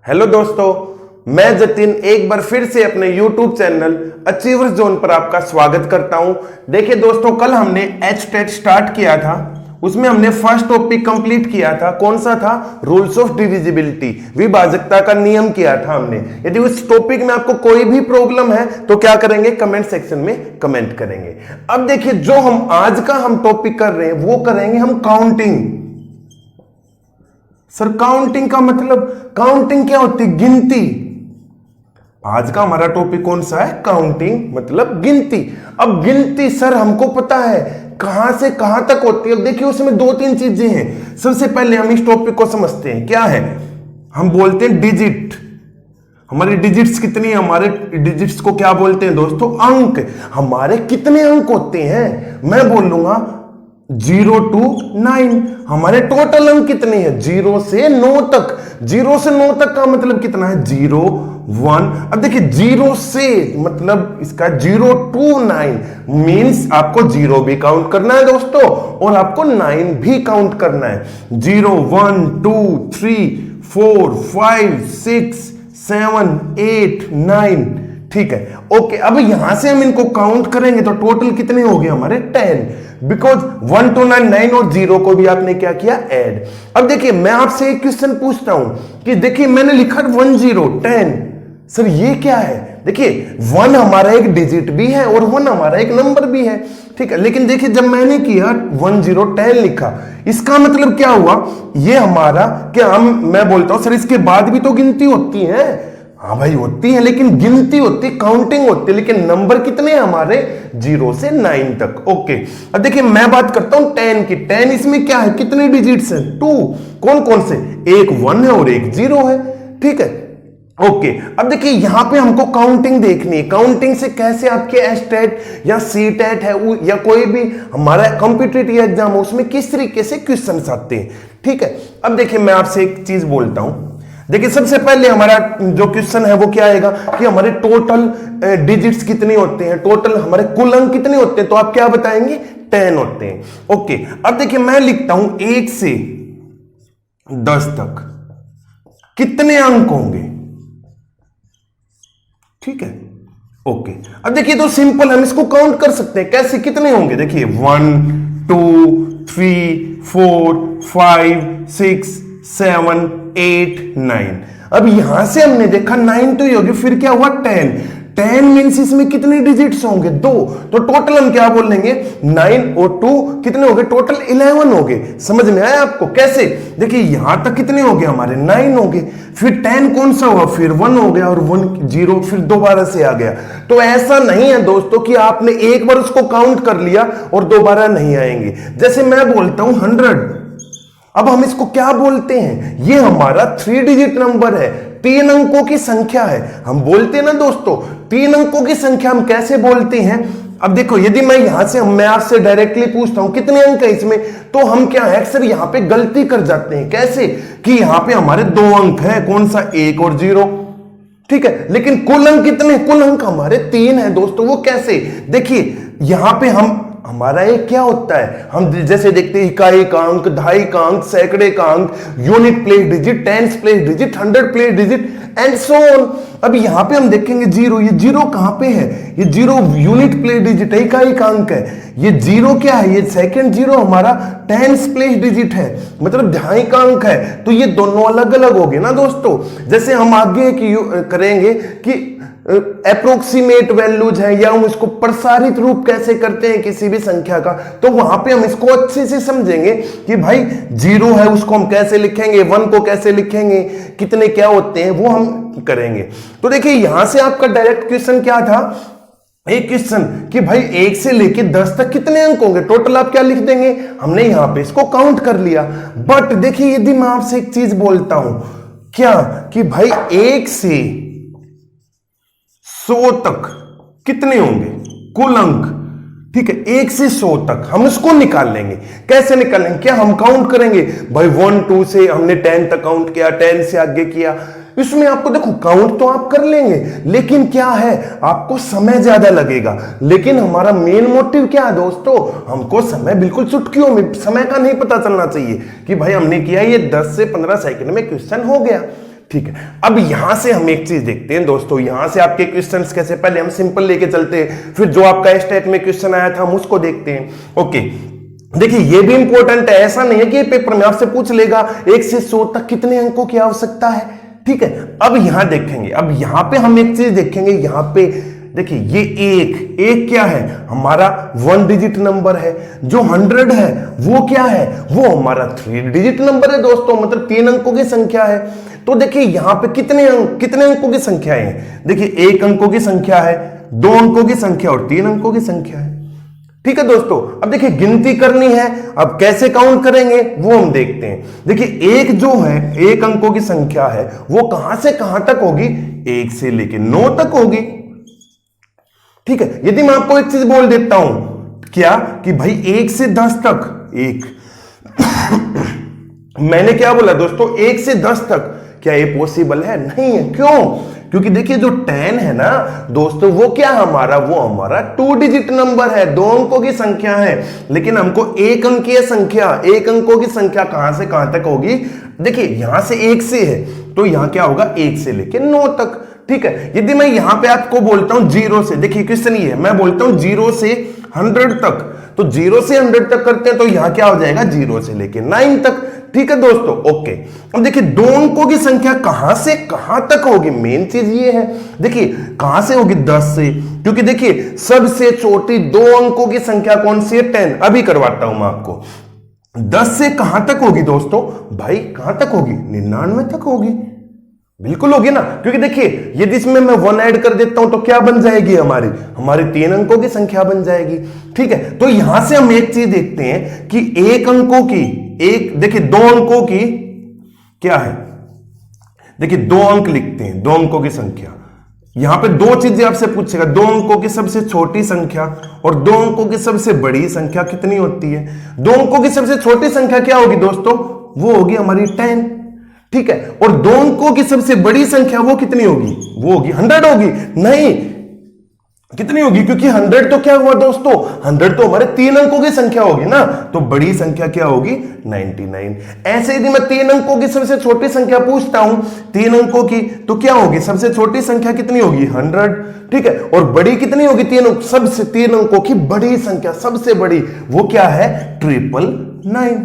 Hello दोस्तों, मैं जतिन एक बार फिर से अपने YouTube चैनल अचीवर्स जोन पर आपका स्वागत करता हूं। देखिए दोस्तों, कल हमने HTET स्टार्ट किया था, उसमें हमने फर्स्ट टॉपिक कंप्लीट किया था। कौन सा था? रूल्स ऑफ डिविजिबिलिटी, विभाजकता का नियम किया था हमने। यदि उस टॉपिक में आपको कोई भी प्रॉब्लम है तो क्या करेंगे? कमेंट सेक्शन में कमेंट करेंगे। अब देखिए, जो हम आज का टॉपिक कर रहे हैं वो करेंगे हम काउंटिंग। सर काउंटिंग का मतलब, काउंटिंग क्या होती है? गिनती। आज का हमारा टॉपिक कौन सा है? काउंटिंग मतलब गिनती। अब गिनती सर हमको पता है कहां से कहां तक होती है। अब देखिए उसमें दो तीन चीजें हैं। सबसे पहले हम इस टॉपिक को समझते हैं। क्या है? हम बोलते हैं डिजिट। हमारी डिजिट्स कितनी है? हमारे डिजिट्स को क्या बोलते हैं दोस्तों? अंक। हमारे कितने अंक होते हैं? मैं बोलूंगा 0 to 9। हमारे टोटल अंक कितने हैं? 0 से 9 तक। 0 से 9 तक का मतलब कितना है? 0 1। अब देखिए 0 से मतलब इसका 0 to 9 मींस आपको 0 भी काउंट करना है दोस्तों, और आपको 9 भी काउंट करना है। 0 1 2 3 4 5 6 7 8 9। ठीक है, ओके। अब यहां से हम इनको काउंट करेंगे तो टोटल कितने हो गए हमारे? 10। बिकॉज 1 to 9 9 और 0 को भी आपने क्या किया? ऐड। अब देखिए मैं आपसे एक क्वेश्चन पूछता हूं कि देखिए मैंने लिखा 10 10। सर ये क्या है? देखिए 1 हमारा एक डिजिट भी है और 1 हमारा एक नंबर भी है। ठीक है, लेकिन देखिए जब मैंने किया 10 10 लिखा, इसका मतलब क्या हुआ? ये हमारा क्या, मैं बोलता हूं सर इसके बाद भी तो गिनती होती है। हाँ भाई होती है, लेकिन गिनती होती, काउंटिंग होती है, लेकिन नंबर कितने हैं हमारे? 0 से 9 तक। ओके, अब देखिए मैं बात करता हूं 10 की। 10 इसमें क्या है? कितने डिजिट्स हैं? 2। कौन कौन से? एक 1 है और एक 0 है। ठीक है, ओके। अब देखिए यहां पे हमको काउंटिंग देखनी है। काउंटिंग से कैसे आपके एचटेट या सीटेट है या कोई भी हमारा कॉम्पिटिटिव एग्जाम हो, उसमें किस तरीके से क्वेश्चन आते हैं। ठीक है, अब देखिए मैं आपसे एक चीज बोलता हूं। देखिए सबसे पहले हमारा जो क्वेश्चन है वो क्या आएगा कि हमारे टोटल डिजिट्स कितने होते हैं, टोटल हमारे कुल अंक कितने होते हैं? तो आप क्या बताएंगे? 10 होते हैं। ओके, अब देखिए मैं लिखता हूं 1 से 10 तक कितने अंक होंगे? ठीक है, ओके। अब देखिए तो सिंपल, हम इसको काउंट कर सकते हैं। कैसे? कितने होंगे? देखिए 1 2 3 4 5 6 7 8 9। अब यहां से हमने देखा 9 तो ये होगी, फिर क्या हुआ? 10 10 मीन्स इसमें कितने डिजिट्स होंगे? 2। तो टोटल हम क्या बोलेंगे? 9 और 2 कितने हो गए? टोटल 11 हो गए। समझ में आया आपको? कैसे? देखिए यहां तक कितने हो गए हमारे? 9 हो गए। फिर 10 कौन सा हुआ? फिर 1 हो गया और 1 0 फिर दोबारा से आ गया। तो ऐसा नहीं है दोस्तों कि आपने एक बार उसको काउंट कर लिया और दोबारा नहीं आएंगे। जैसे मैं बोलता हूं 100, अब हम इसको क्या बोलते हैं? ये हमारा 3 डिजिट नंबर है, 3 अंकों की संख्या है। हम बोलते हैं ना दोस्तों 3 अंकों की संख्या हम कैसे बोलते हैं? अब देखो यदि मैं यहां से, मैं आपसे डायरेक्टली पूछता हूं कितने अंक है इसमें, तो हम क्या है अक्सर यहां पे गलती कर जाते हैं। कैसे? कि यहां पे हमारे 2 अंक है। कौन सा? 1 और 0। ठीक है, लेकिन कुल अंक कितने? कुल अंक हमारे 3 है दोस्तों। वो कैसे? देखिए यहां पे हमारा एक क्या होता है, हम जैसे देखते हैं इकाई का अंक, दहाई का अंक, सैकड़े का अंक, unit place digit, tens place digit, 100 place digit and so on. अब यहां पे हम देखेंगे 0। ये 0 कहां पे है? ये 0 यूनिट प्लेस डिजिट है, इकाई का अंक है। ये 0 क्या है? ये सेकंड 0 हमारा टेंस प्लेस डिजिट है, मतलब दहाई का अंक है। तो ये दोनों अलग अलग हो गए ना दोस्तों। जैसे हम आगे करेंगे कि अप्रोक्सीमेट वैल्यूज है, या हम इसको प्रसारित रूप कैसे करते हैं किसी भी संख्या का, तो वहां पे हम इसको अच्छे से समझेंगे कि भाई 0 है उसको हम कैसे लिखेंगे, 1 को कैसे लिखेंगे, कितने क्या होते हैं वो हम करेंगे। तो देखिए यहां से आपका डायरेक्ट क्वेश्चन क्या था? एक क्वेश्चन कि भाई 1 से लेके 10 तक कितने अंक होंगे? टोटल आप क्या लिख देंगे? हमने यहां पे इसको काउंट कर लिया। बट देखिए यदि मैं आपसे एक चीज बोलता हूं, क्या कि भाई 1 से 100 तक कितने होंगे कुल अंक? ठीक है, 1 से 100 तक हम इसको निकाल लेंगे। कैसे निकालेंगे? क्या हम काउंट करेंगे? भाई 1 2 से हमने 10 तक काउंट किया, 10 से आगे किया। इसमें आपको देखो काउंट तो आप कर लेंगे, लेकिन क्या है आपको समय ज्यादा लगेगा। लेकिन हमारा मेन मोटिव क्या है दोस्तों? हमको समय बिल्कुल चुटकियों में, समय का नहीं पता चलना चाहिए कि भाई हमने किया ये 10 से 15 सेकंड में क्वेश्चन हो गया। ठीक है, अब यहां से हम एक चीज देखते हैं दोस्तों, यहां से आपके क्वेश्चंस कैसे, पहले हम सिंपल लेके चलते हैं, फिर जो आपका स्टेट में क्वेश्चन आया था हम उसको देखते हैं। ओके, देखिए ये भी इंपॉर्टेंट है, ऐसा नहीं है कि पेपर में आपसे पूछ लेगा 1 से 100 तक कितने अंकों की आवश्यकता है। ठीक है, अब यहां देखेंगे, अब यहां पे हम एक चीज देखेंगे, यहां पे देखिए ये एक क्या है, हमारा 1 डिजिट नंबर है। जो 100 है वो क्या है, वो हमारा 3 डिजिट नंबर है दोस्तों, मतलब 3 अंकों की संख्या है। तो देखिए यहां पे कितने अंकों की संख्या है, देखिए 1 अंकों की संख्या है, 2 अंकों की संख्या और 3 अंकों की संख्या है। ठीक है दोस्तों, अब देखिए गिनती करनी है, अब कैसे काउंट करेंगे वो हम देखते हैं। देखिए एक जो है 1 अंकों की संख्या है वो कहां से कहां तक होगी, 1 से लेके 9 तक होगी। ठीक है, यदि मैं आपको एक चीज बोल देता हूं, क्या कि भाई 1 से 10 तक, मैंने क्या बोला दोस्तों, 1 से 10 तक, क्या ये पॉसिबल है? नहीं है। क्यों? क्योंकि देखिए जो 10 है ना दोस्तों, वो क्या हमारा, वो हमारा 2 डिजिट नंबर है, 2 अंकों की संख्या है। लेकिन हमको 1 अंकीय संख्या, 1 अंकों की संख्या कहां से कहां तक होगी, देखिए यहां से 1 से है तो यहां क्या होगा, 1 से लेके 9 तक। ठीक है, यदि मैं यहां पे आपको बोलता हूं 0 से, देखिए क्वेश्चन ये है, मैं बोलता हूं 0 से 100 तक, तो 0 से 100 तक करते हैं तो यहां क्या हो जाएगा, 0 से लेके 9 तक। ठीक है दोस्तों, ओके। अब देखिए 2 अंकों की संख्या कहां से कहां तक होगी, मेन चीज ये है। देखिए कहां से होगी, 10 से, क्योंकि देखिए सबसे छोटी 2 अंकों की संख्या कौन सी है, 10। अभी करवाता हूं मैं आपको। 10 से कहां तक होगी दोस्तों, भाई कहां तक होगी, 99 तक होगी, बिल्कुल होगी ना। क्योंकि देखिए यदि इसमें मैं 1 ऐड कर देता हूं तो क्या बन जाएगी, हमारी 3 अंकों की संख्या बन जाएगी। ठीक है, तो यहां से हम एक चीज देखते हैं कि 1 अंकों की, देखिए 2 अंकों की क्या है, देखिए 2 अंक लिखते हैं, 2 अंकों की संख्या। यहां पे 2 चीजें आपसे पूछेगा, 2 अंकों की सबसे छोटी संख्या और 2 अंकों की सबसे बड़ी संख्या कितनी होती है। 2 अंकों की सबसे छोटी संख्या क्या होगी दोस्तों, वो होगी हमारी 10। ठीक है, और 2 अंकों की सबसे बड़ी संख्या वो कितनी होगी, वो होगी 100 होगी। नहीं, कितनी होगी, क्योंकि 100 तो क्या हुआ दोस्तों, 100 तो हमारे 3 अंकों की संख्या होगी ना, तो बड़ी संख्या क्या होगी, 99। ऐसे यदि मैं 3 अंकों की सबसे छोटी संख्या पूछता हूं, 3 अंकों की, तो क्या होगी, सबसे छोटी संख्या कितनी होगी, 100। ठीक है, और बड़ी कितनी होगी, 3 अंकों की बड़ी संख्या, सबसे बड़ी, वो क्या है, 999।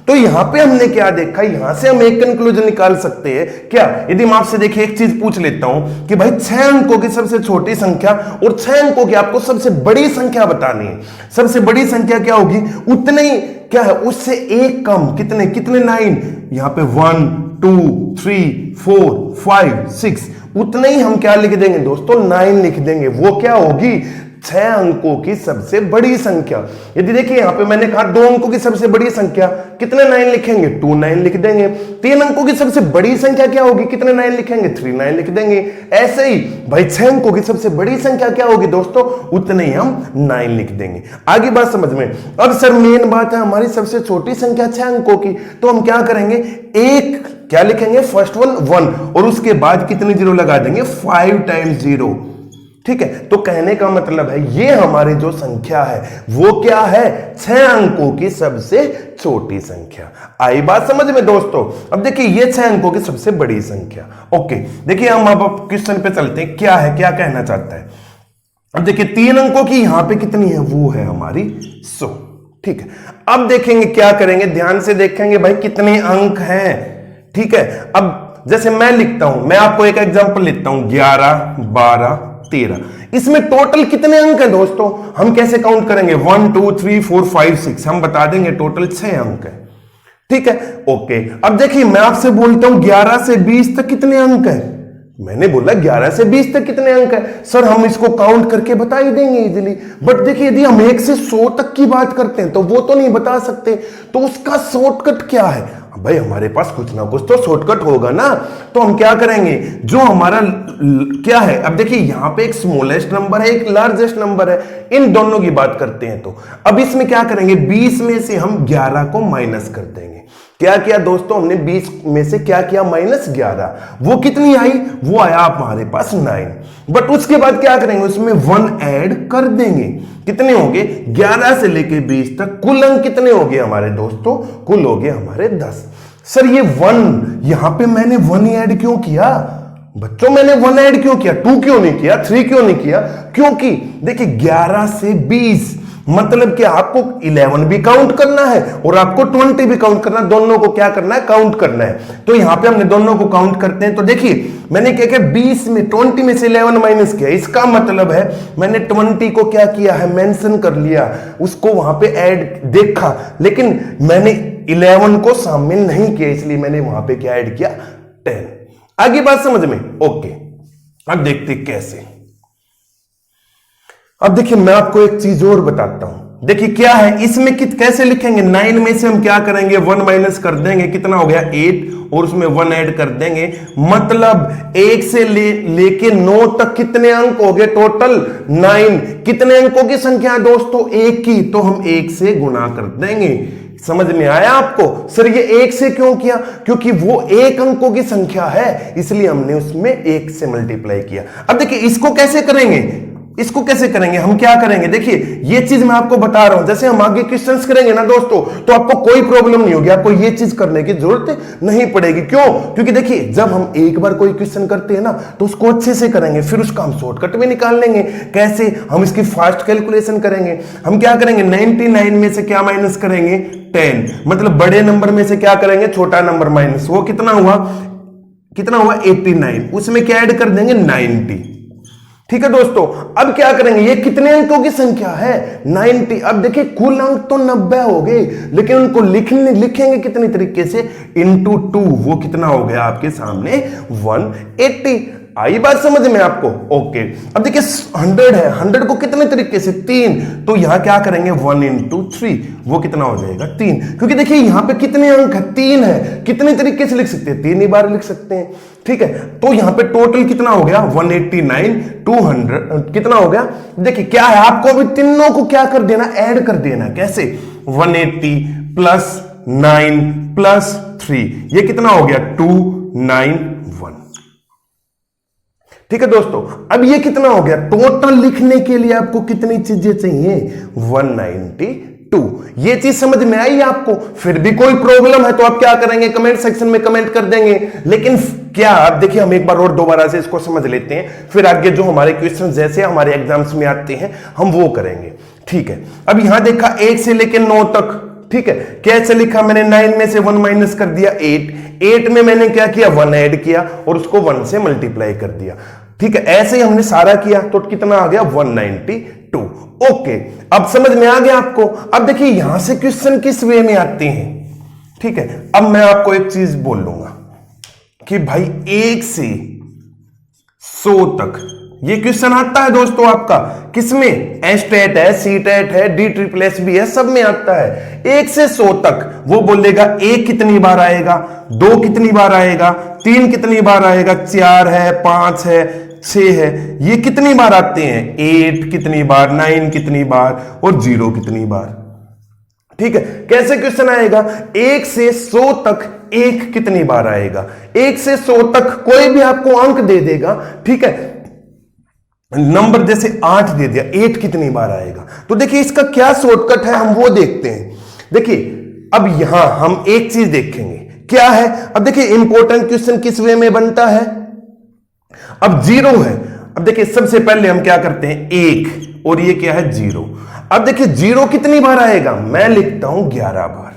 तो यहां पे हमने क्या देखा, यहां से हम एक कंक्लूजन निकाल सकते हैं क्या, यदि मैं आपसे देखिए एक चीज पूछ लेता हूं कि भाई 6 अंकों की सबसे छोटी संख्या और 6 अंकों की आपको सबसे बड़ी संख्या बतानी है, सबसे बड़ी संख्या क्या होगी, उतने ही क्या है, उससे एक कम, कितने 9, यहां पे 1 2 3 4 5 6, उतने ही हम क्या लिख देंगे दोस्तों, 9 लिख देंगे। वो क्या होगी, 6 अंकों की सबसे बड़ी संख्या। यदि देखिए यहां पे मैंने कहा 2 अंकों की सबसे बड़ी संख्या, कितने 9 लिखेंगे, 2 9 लिख देंगे। 3 अंकों की सबसे बड़ी संख्या क्या होगी, कितने 9 लिखेंगे, 3 9 लिख देंगे। ऐसे ही भाई 6 अंकों की सबसे बड़ी संख्या क्या होगी दोस्तों, उतने ही हम 9 लिख देंगे। आगे बात समझ में। अब सर मेन बात है, हमारी सबसे छोटी संख्या 6 अंकों की, तो हम क्या करेंगे, एक क्या लिखेंगे, फर्स्ट वन 1, और उसके बाद कितने 0 लगा देंगे, 5 टाइम्स 0। ठीक है, तो कहने का मतलब है ये हमारी जो संख्या है वो क्या है, 6 अंकों की सबसे छोटी संख्या। आई बात समझ में दोस्तों। अब देखिए ये 6 अंकों की सबसे बड़ी संख्या। ओके, देखिए हम अब क्वेश्चन पे चलते हैं, क्या है, क्या कहना चाहता है। अब देखिए 3 अंकों की यहां पे कितनी है, वो है हमारी 100। ठीक है, अब देखेंगे क्या करेंगे, ध्यान से देखेंगे भाई कितने अंक हैं। ठीक है, अब जैसे मैं लिखता हूं, मैं आपको एक एग्जांपल लेता हूं, 11 12 13, इसमें टोटल कितने अंक हैं दोस्तों, हम कैसे काउंट करेंगे, 1 2 3 4 5 6, हम बता देंगे टोटल 6 अंक है। ठीक है, ओके। अब देखिए मैं आपसे बोलता हूं 11 से 20 तक कितने अंक है, मैंने बोला 11 से 20 तक कितने अंक है, सर हम इसको काउंट करके बता ही देंगे इजीली। बट देखिए यदि हम 1 से 100 तक की बात करते हैं तो वो तो नहीं बता सकते, तो उसका शॉर्टकट क्या है, भाई हमारे पास कुछ ना कुछ तो शॉर्टकट होगा ना। तो हम क्या करेंगे, जो हमारा क्या है, अब देखिए यहां पे एक स्मॉलेस्ट नंबर है, एक लार्जेस्ट नंबर है, इन दोनों की बात करते हैं। तो अब इसमें क्या करेंगे, 20 में से हम 11 को माइनस कर देंगे। क्या किया दोस्तों, हमने 20 में से क्या किया, -11, वो कितनी आई, वो आया हमारे पास 9। बट उसके बाद क्या करेंगे, उसमें 1 ऐड कर देंगे, कितने होंगे, 11 से लेके 20 तक कुल अंक कितने हो गए हमारे दोस्तों, कुल हो गए हमारे 10। सर ये 1, यहां पे मैंने 1 ऐड क्यों किया बच्चों? मैंने 1 ऐड क्यों किया, 2 क्यों नहीं किया, 3 क्यों नहीं किया? क्योंकि देखिए 11 से 20 मतलब कि आपको 11 भी काउंट करना है और आपको 20 भी काउंट करना है, दोनों को क्या करना है, काउंट करना है। तो यहां पे हमने दोनों को काउंट करते हैं। तो देखिए मैंने क्या किया, 20 में 20 में से 11 माइनस किया, इसका मतलब है मैंने 20 को क्या किया है, मेंशन कर लिया, उसको वहां पे ऐड देखा, लेकिन मैंने 11 को शामिल नहीं किया, इसलिए मैंने वहां पे क्या ऐड किया, 10। आगे बात समझ में? ओके, अब देखते कैसे। अब देखिए मैं आपको एक चीज और बताता हूं। देखिए क्या है इसमें, कैसे लिखेंगे, 9 में से हम क्या करेंगे, 1 माइनस कर देंगे, कितना हो गया 8, और उसमें 1 ऐड कर देंगे, मतलब 1 से लेके 9 तक कितने अंक हो गए टोटल, 9। कितने अंकों की संख्या है दोस्तों, 1 की, तो हम 1 से गुणा कर देंगे। समझ में आया आपको? सर ये 1 से क्यों किया, क्योंकि वो 1 अंकों की संख्या है, इसलिए हमने उसमें 1 से मल्टीप्लाई किया। अब देखिए इसको कैसे करेंगे, इसको कैसे करेंगे, हम क्या करेंगे, देखिए ये चीज मैं आपको बता रहा हूं, जैसे हम आगे क्वेश्चंस करेंगे ना दोस्तों, तो आपको कोई प्रॉब्लम नहीं होगी, आपको ये चीज करने की जरूरत नहीं पड़ेगी। क्यों? क्योंकि देखिए जब हम एक बार कोई क्वेश्चन करते हैं ना, तो उसको अच्छे से करेंगे, फिर उसका हम शॉर्टकट में निकाल लेंगे। कैसे? हम इसकी फास्ट कैलकुलेशन करेंगे। हम क्या करेंगे, 99 में से क्या माइनस करेंगे, 10, मतलब बड़े नंबर में से क्या करेंगे, छोटा नंबर माइनस, वो कितना हुआ, 89, उसमें क्या ऐड कर देंगे, 90। ठीक है दोस्तों, अब क्या करेंगे, ये कितने अंकों की संख्या है, 90। अब देखिए कुल अंक तो 90 हो गए, लेकिन उनको लिखेंगे कितने तरीके से, इंटू 2, वो कितना हो गया आपके सामने, 180। आई बात समझ में आपको? ओके, अब देखिए 100 है, 100 को कितने तरीके से, 3, तो यहां क्या करेंगे, 1 इंटू 3, वो कितना हो जाएगा, 3। क्योंकि देखिए यहां पे कितने अंक है, 3 है, कितने तरीके से लिख सकते हैं, 3 ही बार लिख सकते हैं। ठीक है, तो यहां पे टोटल कितना हो गया, 189, 200 कितना हो गया। देखिए क्या है, आपको अभी तीनों को क्या कर देना, ऐड कर देना। कैसे? 180 प्लस 9 प्लस 3, ये कितना हो गया, 291। ठीक है दोस्तों, अब ये कितना हो गया, टोटल लिखने के लिए आपको कितनी चीजें चाहिए, 192। ये चीज समझ में आई आपको? फिर भी कोई प्रॉब्लम है तो आप क्या करेंगे, कमेंट सेक्शन में कमेंट कर देंगे। लेकिन क्या, अब देखिए हम एक बार और दोबारा से इसको समझ लेते हैं, फिर आगे जो हमारे क्वेश्चन जैसे हमारे एग्जाम्स में आते हैं हम वो करेंगे। ठीक है, अब यहां देखा 1 से लेकर 9 तक। ठीक है, कैसे लिखा मैंने, 9 में से 1 माइनस कर दिया, 8 में मैंने क्या किया, 1 ऐड किया और उसको 1 से मल्टीप्लाई कर दिया। ठीक है, ऐसे ही हमने सारा किया तो कितना आ गया, 192। ओके, अब समझ में आ गया आपको? अब देखिए यहां से क्वेश्चन किस वे में आते हैं। ठीक है, अब मैं आपको एक चीज बोल लूंगा कि भाई 1 से 100 तक ये क्वेश्चन आता है दोस्तों आपका, किसमें, एस्टेट है, सीटेट है, DSSS है, सब में आता है। 1 से 100 तक वो बोलेगा 1 कितनी बार आएगा, 2 कितनी बार आएगा, 3 कितनी बार आएगा, 4 है, 5 है, 6 है, ये कितनी बार आते हैं, 8 कितनी बार, 9 कितनी बार और 0 कितनी बार। ठीक है, कैसे क्वेश्चन आएगा, 1 से 100 तक 1 कितनी बार आएगा, 1 से 100 तक कोई भी आपको अंक दे देगा। ठीक है, नंबर जैसे 8 दे दिया, 8 कितनी बार आएगा। तो देखिए इसका क्या शॉर्टकट है, हम वो देखते हैं। देखिए अब यहां हम एक चीज देखेंगे, क्या है, अब देखिए इंपॉर्टेंट क्वेश्चन किस वे में बनता है। अब 0 है, अब देखिए सबसे पहले हम क्या करते हैं, 1 और ये क्या है, 0। अब देखिए 0 कितनी बार आएगा, मैं लिखता हूं 11 बार।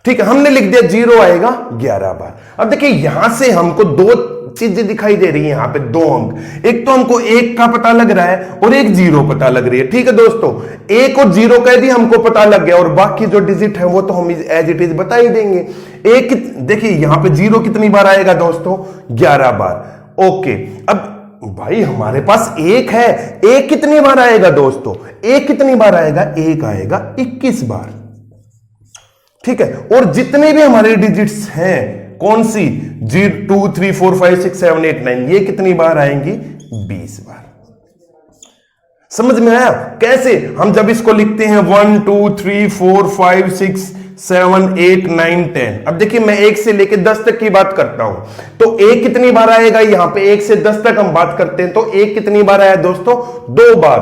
ठीक है, हमने लिख दिया 0 आएगा 11 बार। अब देखिए यहां से हमको 2 चीजें दिखाई दे रही है, यहां पे 2 अंक, एक तो हमको 1 का पता लग रहा है और एक 0 पता लग रही है। ठीक है दोस्तों, 1 और 0 का यदि हमको पता लग गया और बाकी जो डिजिट है वो तो हम एज इट इज बता ही देंगे। एक देखिए यहां पे 0 कितनी बार आएगा दोस्तों, 11 बार। ओके, अब भाई हमारे पास 1 है, 1 कितनी बार आएगा दोस्तों, 1 कितनी बार आएगा, 1 आएगा 21 बार। ठीक है, और जितने भी हमारे डिजिट्स हैं, कौन सी, 2 3 4 5 6 7 8 9, ये कितनी बार आएंगी, 20 बार। समझ में आया? कैसे, हम जब इसको लिखते हैं 1 2 3 4 5 6 7 8 9 10। अब देखिए मैं 1 से लेकर 10 तक की बात करता हूं, तो 1 कितनी बार आएगा, यहां पे 1 से 10 तक हम बात करते हैं, तो 1 कितनी बार आया दोस्तों, 2 बार।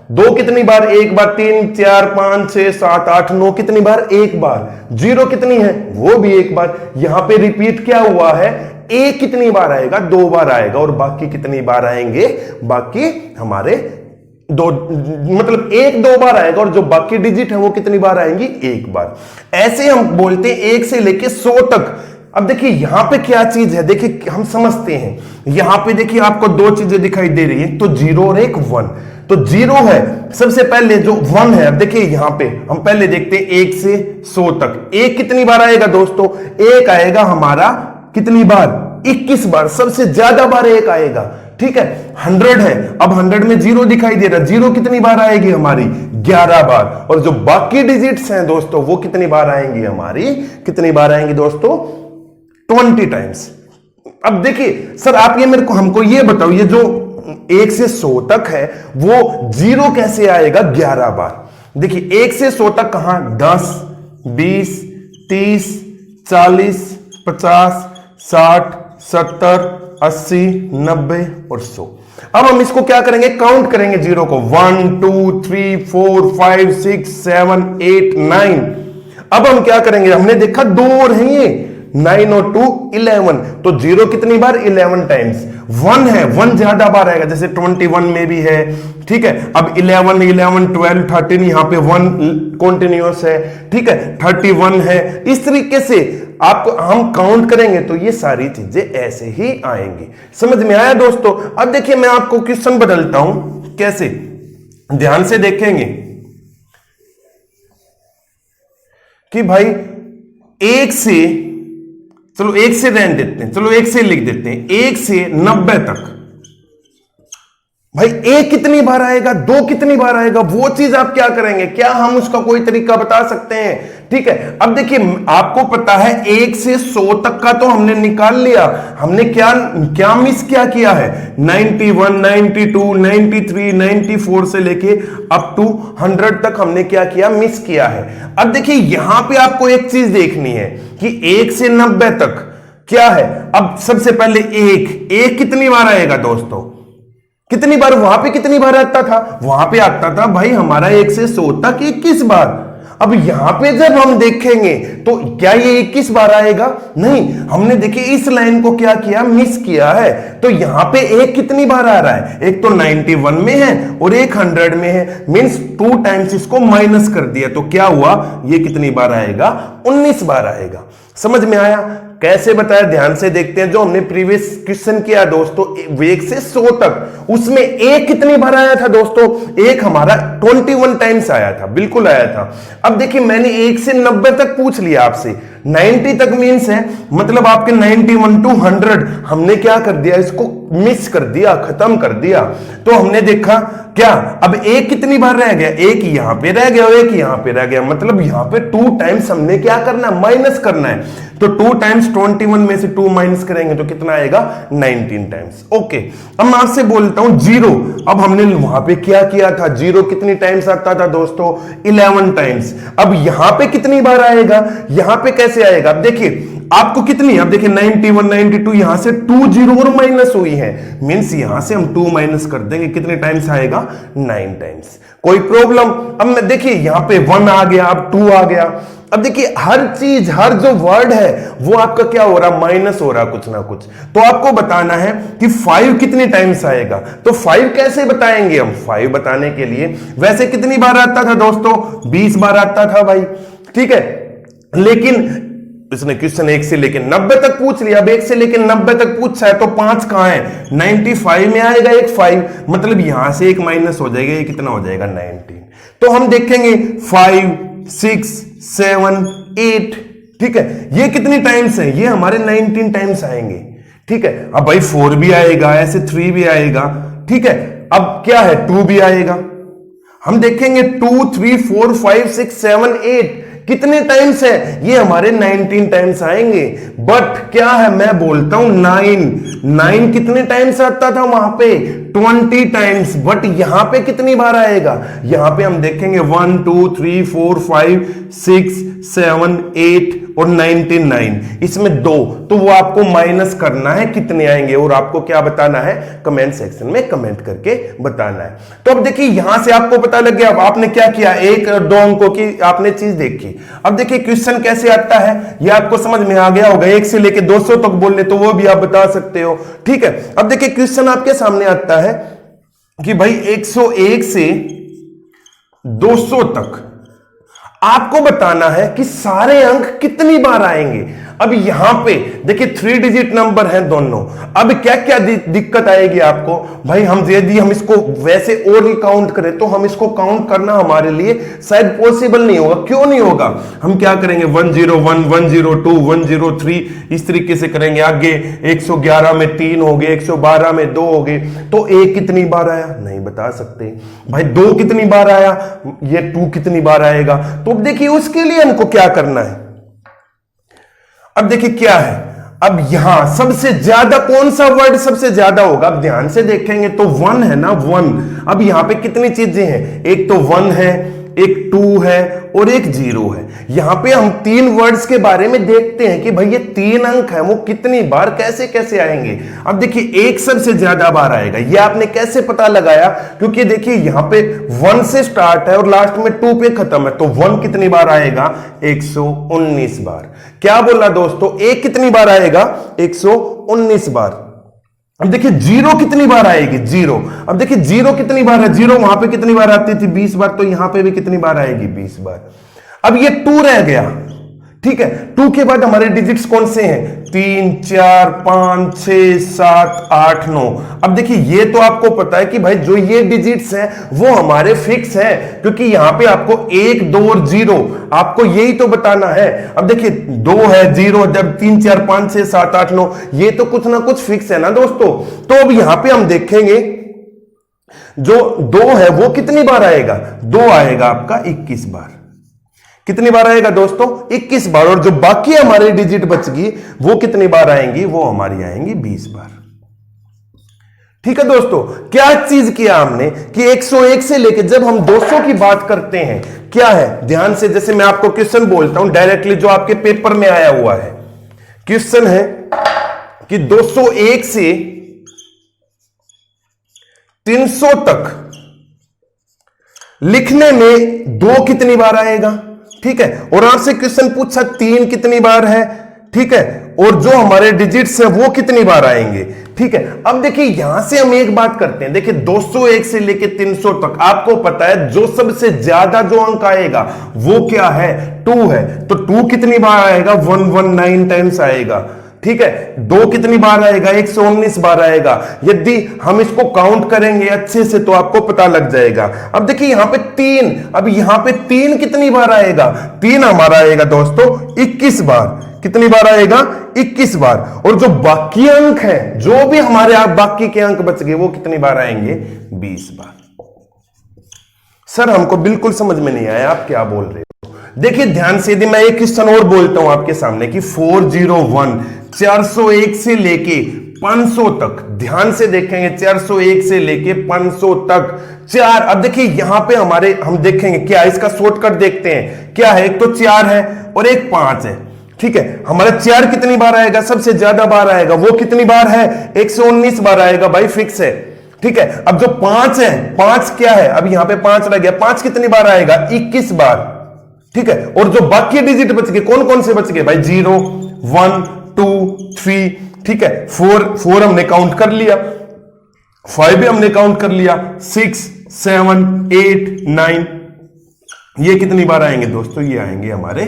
दो कितनी बार? एक बार। 3 4 5 6 7 8 9 कितनी बार? एक बार। जीरो कितनी है? वो भी एक बार। यहां पे रिपीट क्या हुआ है? एक कितनी बार आएगा? 2 बार आएगा। और बाकी कितनी बार आएंगे? बाकी हमारे दो, मतलब एक 2 बार आएगा, और जो बाकी डिजिट है वो कितनी बार आएंगी? एक बार। ऐसे हम बोलते हैं 1 से लेके 100 तक। अब देखिए यहां पे क्या चीज है, देखिए हम समझते हैं। यहां पे देखिए आपको दो चीजें दिखाई दे रही है, तो 0 और एक 1। तो 0 है सबसे पहले, जो 1 है, अब देखिए यहां पे हम पहले देखते हैं 1 से 100 तक। एक कितनी बार आएगा दोस्तों? एक आएगा हमारा कितनी बार? 21 बार। सबसे ज्यादा बार एक आएगा, ठीक है। 100 है, अब 100 में 0 दिखाई दे रहा है। 0 कितनी बार आएगी हमारी? 11 बार। और जो बाकी डिजिट्स हैं दोस्तों वो कितनी बार आएंगी हमारी? कितनी बार आएंगी दोस्तों? 20 टाइम्स। अब देखिए सर आप ये मेरे को हमको ये बताओ, ये जो 1 से 100 तक है वो 0 कैसे आएगा 11 बार? देखिए 1 से 100 तक कहां? 10 20 30 40 50 60 70 80 90 और 100। अब हम इसको क्या करेंगे? काउंट करेंगे जीरो को। 1 2 3 4 5 6 7 8 9। अब हम क्या करेंगे? हमने देखा 2 और हैं ये, 9 और 2 11। तो 0 कितनी बार? 11 टाइम्स। 1 है, 1 ज्यादा बार आएगा, जैसे 21 में भी है, ठीक है। अब 11 11 12 13 यहां पे 1 कॉन्टिन्यूअस है, ठीक है। 31 है। इस तरीके से आपको हम काउंट करेंगे तो ये सारी चीजें ऐसे ही आएंगी। समझ में आया दोस्तों? अब देखिए मैं आपको क्वेश्चन बदलता हूं, कैसे? ध्यान से देखेंगे कि भाई 1 से, चलो 1 से रहने देते हैं, चलो 1 से लिख देते हैं। 1 से 90 तक भाई 1 कितनी बार आएगा? 2 कितनी बार आएगा? वो चीज आप क्या करेंगे? क्या हम उसका कोई तरीका बता सकते हैं? ठीक है। अब देखिए आपको पता है 1 से 100 तक का तो हमने निकाल लिया। हमने क्या क्या मिस क्या किया है? 91 92 93 94 से लेके अप टू 100 तक हमने क्या किया? मिस किया है। अब देखिए यहां पे आपको एक चीज देखनी है कि 1 से 90 तक क्या है। अब सबसे पहले एक कितनी बार आएगा दोस्तों? कितनी बार? वहां पे कितनी बार आता था? वहां पे आता था भाई हमारा 1 से 100 तक 21 बार। अब यहां पे जब हम देखेंगे तो क्या ये 21 बार आएगा? नहीं। हमने देखिए इस लाइन को क्या किया? मिस किया है। तो यहां पे एक कितनी बार आ रहा है? एक तो 91 में है और एक 100 में है, मींस 2 टाइम्स इसको माइनस कर दिया। तो क्या हुआ? ये कितनी बार आएगा? 19 बार आएगा। समझ में आया? कैसे बताया? ध्यान से देखते हैं। जो हमने प्रीवियस क्वेश्चन किया दोस्तों 1 से 100 तक, उसमें एक कितनी बार आया था दोस्तों? एक हमारा 21 टाइम्स आया था, बिल्कुल आया था। अब देखिए मैंने 1 से 90 तक पूछ लिया आपसे, 90 तक मीन्स है मतलब आपके 91 टू 100 हमने क्या कर दिया? इसको मिस कर दिया, खत्म कर दिया। तो हमने देखा क्या? अब एक कितनी बार रह गया? एक यहां पे रह गया और एक यहां पे रह गया, मतलब यहां पे 2 टाइम्स हमने क्या करना है? माइनस करना है। तो 2 टाइम्स 21 में से 2 माइनस करेंगे तो कितना आएगा? 19 टाइम्स। ओके। अब मैं आपसे बोलता हूं 0। अब हमने वहां पे क्या किया था? 0 कितनी टाइम्स आता था दोस्तों? 11 टाइम्स। अब यहां पे कितनी बार आएगा? यहां पे कैसे आएगा? अब देखिए आपको कितनी, अब देखिए 91 92 यहां से 2 0 और माइनस हुई है, मींस यहां से हम 2 माइनस कर देंगे, कितने टाइम्स आएगा? 9 टाइम्स। कोई प्रॉब्लम? अब मैं देखिए यहां पे 1 आ गया, अब 2 आ गया। अब देखिए हर चीज, हर जो वर्ड है वो आपका क्या हो रहा? माइनस हो रहा कुछ ना कुछ। तो आपको बताना है कि 5 कितने टाइम्स आएगा। तो 5 कैसे बताएंगे हम? 5 बताने के लिए वैसे कितनी बार आता था दोस्तों? 20 बार आता था भाई, ठीक है। लेकिन इसने क्वेश्चन 1 से लेकर 90 तक पूछ लिया। अब 1 से लेकर 90 तक पूछा है तो 5 कहां है? 95 में आएगा एक 5, मतलब यहां से एक माइनस हो जाएगा, ये कितना हो जाएगा? 19। तो हम देखेंगे 5 6 7 8, ठीक है। ये कितनी टाइम्स है? ये हमारे 19 टाइम्स आएंगे, ठीक है। अब भाई 4 भी आएगा, ऐसे 3 भी आएगा, ठीक है। अब क्या है? 2 भी आएगा। हम देखेंगे 2 3 4 5 6 7 8 कितने टाइम्स है? ये हमारे 19 टाइम्स आएंगे। बट क्या है? मैं बोलता हूं 9 कितने टाइम्स आता था वहां पे? 20 टाइम्स। बट यहां पे कितनी बार आएगा? यहां पे हम देखेंगे 1 2 3 4 5 6 7 8 और 99, इसमें 2, तो वो आपको माइनस करना है, कितने आएंगे और आपको क्या बताना है, कमेंट सेक्शन में कमेंट करके बताना है। तो अब देखिए यहां से आपको पता लग गया, अब आपने क्या किया, 1 और 2 अंकों की आपने चीज देखी। अब देखिए क्वेश्चन कैसे आता है, ये आपको समझ में आ गया होगा, 1 से लेके 200 तक बोल ले तो वो भी आप बता सकते हो, ठीक है। अब देखिए क्वेश्चन आपके सामने आता है कि भाई 101 से 200 तक आपको बताना है कि सारे अंक कितनी बार आएंगे। अब यहां पे देखिए 3 डिजिट नंबर हैं दोनों। अब क्या क्या दिक्कत आएगी आपको, भाई हम यदि हम इसको वैसे और ही काउंट करें तो हम इसको काउंट करना हमारे लिए शायद पॉसिबल नहीं होगा। क्यों नहीं होगा, हम क्या करेंगे 101, 102, 103 इस तरीके से करेंगे। आगे 111 में 3 हो गए, 112 में 2 हो गए, तो 1 कितनी बार आया नहीं बता सकते। भाई 2 कितनी बार आया, ये 2 कितनी बार आएगा। तो अब देखिए उसके लिए हमको क्या करना है। अब देखिए क्या है, अब यहां सबसे ज्यादा कौन सा वर्ड सबसे ज्यादा होगा, अब ध्यान से देखेंगे तो 1 है ना, 1। अब यहां पे कितनी चीजें हैं, एक तो 1 है, एक 2 है और एक 0 है। यहां पे हम 3 वर्ड्स के बारे में देखते हैं कि भाई ये 3 अंक है वो कितनी बार कैसे कैसे आएंगे। अब देखिए 1 सबसे ज्यादा बार आएगा, ये आपने कैसे पता लगाया, क्योंकि देखिए यहां पे 1 से स्टार्ट है और लास्ट में 2 पे खत्म है, तो 1 कितनी बार आएगा 119 बार। क्या बोला दोस्तों, 1 कितनी बार आएगा 119 बार। अब देखिए 0 कितनी बार आएगी 0। अब देखिए 0 कितनी बार है, 0 वहां पे कितनी बार आती थी 20 बार, तो यहां पे भी कितनी बार आएगी 20 बार। अब ये 2 रह गया, ठीक है। 2 के बाद हमारे डिजिट्स कौन से हैं, 3, 4, 5, 6, 7, 8, 9। अब देखिए ये तो आपको पता है कि भाई जो ये डिजिट्स हैं वो हमारे फिक्स हैं, क्योंकि यहां पे आपको 1, 2 और 0 आपको यही तो बताना है। अब देखिए 2 है, 0, जब 3, 4, 5, 6, 7, 8, 9 ये तो कुछ ना कुछ फिक्स है ना दोस्तों। तो अब यहां पे हम देखेंगे जो 2 है वो कितनी बार आएगा, 2 आएगा आपका 21 बार। कितनी बार आएगा दोस्तों 21 बार। और जो बाकी हमारी डिजिट बचगी वो कितनी बार आएंगी, वो हमारी आएंगी 20 बार। ठीक है दोस्तों, क्या चीज किया हमने कि 101 से लेके जब हम 200 की बात करते हैं, क्या है ध्यान से, जैसे मैं आपको क्वेश्चन बोलता हूं डायरेक्टली जो आपके पेपर में आया हुआ है। क्वेश्चन है कि 201 से 300 तक लिखने में 2 कितनी बार आएगा, ठीक है। और आपसे क्वेश्चन पूछा 3 कितनी बार है, ठीक है, और जो हमारे डिजिट्स है वो कितनी बार आएंगे, ठीक है। अब देखिए यहां से हम एक बात करते हैं, देखिए 201 से लेके 300 तक आपको पता है जो सबसे ज्यादा जो अंक आएगा वो क्या है 2 है, तो 2 कितनी बार आएगा 119 टाइम्स आएगा, ठीक है। 2 कितनी बार आएगा 119 बार आएगा। यदि हम इसको काउंट करेंगे अच्छे से तो आपको पता लग जाएगा। अब देखिए यहां पे 3, अब यहां पे 3 कितनी बार आएगा, 3 हमारा आएगा दोस्तों 21 बार। कितनी बार आएगा 21 बार। और जो बाकी अंक है, जो भी हमारे आप बाकी के अंक बच गए वो कितनी बार आएंगे 20 बार। सर हमको बिल्कुल समझ में नहीं आया आप क्या बोल रहे हो। देखिए ध्यान से, यदि मैं एक क्वेश्चन और बोलता हूं आपके सामने कि 401 401 से लेके 500 तक, ध्यान से देखेंगे 401 से लेके 500 तक 4। अब देखिए यहां पे हमारे हम देखेंगे क्या, इसका शॉर्टकट देखते हैं क्या है, एक तो 4 है और एक 5 है, ठीक है। हमारा 4 कितनी बार आएगा, सबसे ज्यादा बार आएगा, वो कितनी बार है 119 बार आएगा, भाई फिक्स है, ठीक है। अब जो 5 है, 5 क्या है, अब यहां पे 5 रह गया, 5 कितनी बार आएगा 21 बार, ठीक है। और जो बाकी डिजिट बच गए कौन कौन से बच गए भाई 0, 1, 2, 3, ठीक है। 4 हमने काउंट कर लिया, 5 भी हमने काउंट कर लिया, 6, 7, 8, 9, ये कितनी बार आएंगे दोस्तों, ये आएंगे हमारे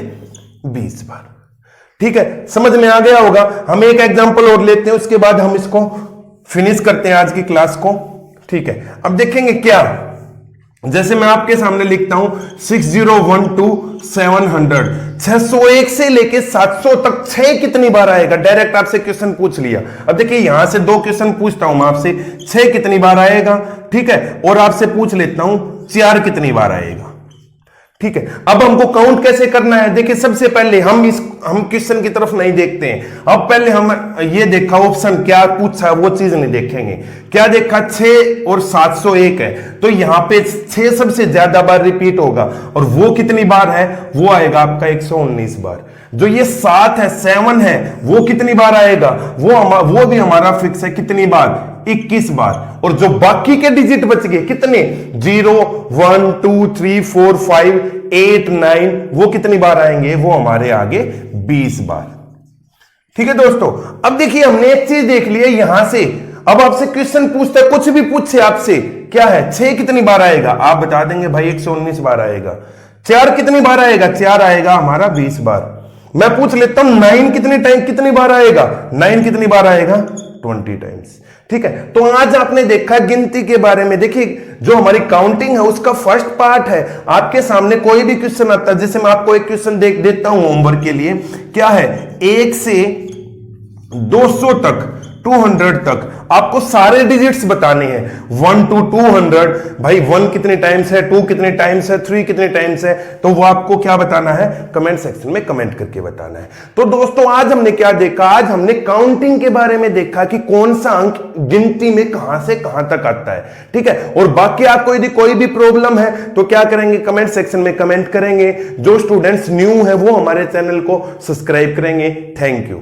20 बार, ठीक है। समझ में आ गया होगा। हम एक एग्जांपल और लेते हैं, उसके बाद हम इसको फिनिश करते हैं आज की क्लास को, ठीक है। अब देखेंगे क्या, जैसे मैं आपके सामने लिखता हूं 6012 700, 601 से लेके 700 तक 6 कितनी बार आएगा, डायरेक्ट आपसे क्वेश्चन पूछ लिया। अब देखिए यहां से 2 क्वेश्चन पूछता हूं मैं आपसे, 6 कितनी बार आएगा, ठीक है, और आपसे पूछ लेता हूं 4 कितनी बार आएगा, ठीक है। अब हमको काउंट कैसे करना है, देखिए सबसे पहले हम क्वेश्चन की तरफ नहीं देखते हैं। अब पहले हम ये देखा ऑप्शन क्या पूछा है वो चीज नहीं देखेंगे। क्या देखा, 6 और 701 है, तो यहां पे 6 सबसे ज्यादा बार रिपीट होगा और वो कितनी बार है, वो आएगा आपका 119 बार। जो ये 7 है 7 है वो कितनी बार आएगा, वो भी हमारा फिक्स है, कितनी बार, 21 बार। और जो बाकी के डिजिट बच गए कितने, 0 1 2 3 4 5 8 9, वो कितनी बार आएंगे, वो हमारे आगे 20 बार। ठीक है दोस्तों, अब देखिए हमने एक चीज देख ली है यहां से। अब आपसे क्वेश्चन पूछता है, कुछ भी पूछे आपसे, क्या है 6 कितनी बार आएगा, आप बता देंगे भाई 119 बार आएगा। 4 कितनी बार आएगा, 4 आएगा हमारा 20 बार। मैं पूछ लेता हूं 9 कितनी बार आएगा, 9 कितनी बार आएगा, 20 टाइम्स। ठीक है, तो आज आपने देखा गिनती के बारे में। देखिए जो हमारी काउंटिंग है उसका फर्स्ट पार्ट है, आपके सामने कोई भी क्वेश्चन आता है, जैसे मैं आपको एक क्वेश्चन देख देता हूं होमवर्क के लिए। क्या है, 1 से 200 तक, 200 तक आपको सारे डिजिट्स बताने हैं, 1 to 200। भाई 1 कितने टाइम्स है, 2 कितने टाइम्स है, 3 कितने टाइम्स है, तो वो आपको क्या बताना है, कमेंट सेक्शन में कमेंट करके बताना है। तो दोस्तों आज हमने क्या देखा, आज हमने काउंटिंग के बारे में देखा कि कौन सा अंक गिनती में कहां से कहां तक आता है। ठीक है, और बाकी आपको यदि कोई भी प्रॉब्लम है तो क्या करेंगे, कमेंट सेक्शन में कमेंट करेंगे। जो स्टूडेंट्स न्यू है वो हमारे चैनल को सब्सक्राइब करेंगे। Thank you.